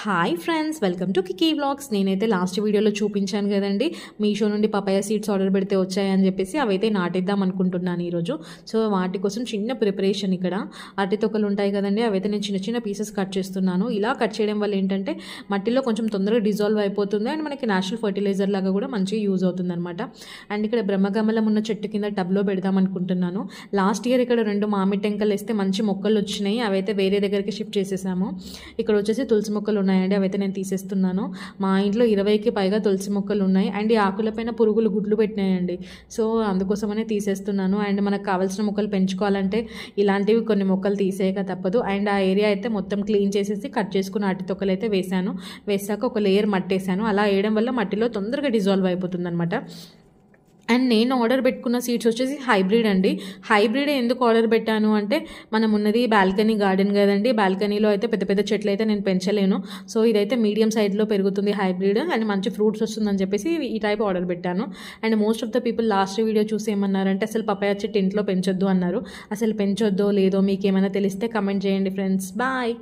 Hi friends, welcome to Kiki vlogs. నేనైతే last వీడియోలో చూపించాను కదండి, మీషో నుండి పపాయ సీడ్స్ ఆర్డర్ పెడితే వచ్చాయని చెప్పేసి అవైతే నాటిద్దాం అనుకుంటున్నాను ఈరోజు. సో వాటి కోసం చిన్న ప్రిపరేషన్. ఇక్కడ అరటి తొక్కలు ఉంటాయి కదండి, అవైతే నేను చిన్న చిన్న పీసెస్ కట్ చేస్తున్నాను. ఇలా కట్ చేయడం వల్ల ఏంటంటే మట్టిలో కొంచెం తొందరగా డిజాల్వ్ అయిపోతుంది అండ్ మనకి నేచురల్ ఫర్టిలైజర్ లాగా కూడా మంచిగా యూజ్ అవుతుంది అనమాట. అండ్ ఇక్కడ బ్రహ్మకమలం ఉన్న చెట్టు కింద టబ్లో పెడదాం అనుకుంటున్నాను. లాస్ట్ ఇయర్ ఇక్కడ 2 మామిడి టెంకలు వేస్తే మంచి మొక్కలు వచ్చినాయి, అవైతే వేరే దగ్గరికి షిఫ్ట్ చేసేసాము. ఇక్కడ వచ్చేసి తులసి మొక్కలు ఉన్నాయండి, అవైతే నేను తీసేస్తున్నాను. మా ఇంట్లో 20కి పైగా తులసి మొక్కలు ఉన్నాయి అండ్ ఈ ఆకులపైన పురుగులు గుడ్లు పెట్టినాయండి. సో అందుకోసమనే తీసేస్తున్నాను. అండ్ మనకు కావాల్సిన మొక్కలు పెంచుకోవాలంటే ఇలాంటివి కొన్ని మొక్కలు తీసేయక తప్పదు. అండ్ ఆ ఏరియా అయితే మొత్తం క్లీన్ చేసేసి కట్ చేసుకున్న అరటి తొక్కలు అయితే వేసాను. వేసాక ఒక లేయర్ మట్టేసాను. అలా వేయడం వల్ల మట్టిలో తొందరగా డిజాల్వ్ అయిపోతుంది అనమాట. అండ్ నేను ఆర్డర్ పెట్టుకున్న సీడ్స్ వచ్చేసి హైబ్రిడ్ అండి. హైబ్రిడ్ ఎందుకు ఆర్డర్ పెట్టాను అంటే, మనం ఉన్నది బాల్కనీ గార్డెన్ కదండి, బాల్కనీలో అయితే పెద్ద పెద్ద చెట్లు అయితే నేను పెంచలేను. సో ఇదైతే మీడియం సైజ్లో పెరుగుతుంది హైబ్రిడ్ అండ్ మంచి ఫ్రూట్స్ వస్తుందని చెప్పేసి ఈ టైప్ ఆర్డర్ పెట్టాను. And most of the people last video చూసి ఏమన్నారంటే అసలు పపాయ చెట్టు ఇంట్లో పెంచొద్దు అన్నారు. అసలు పెంచొద్దో లేదో మీకు ఏమైనా తెలిస్తే కమెంట్ చేయండి ఫ్రెండ్స్. బాయ్.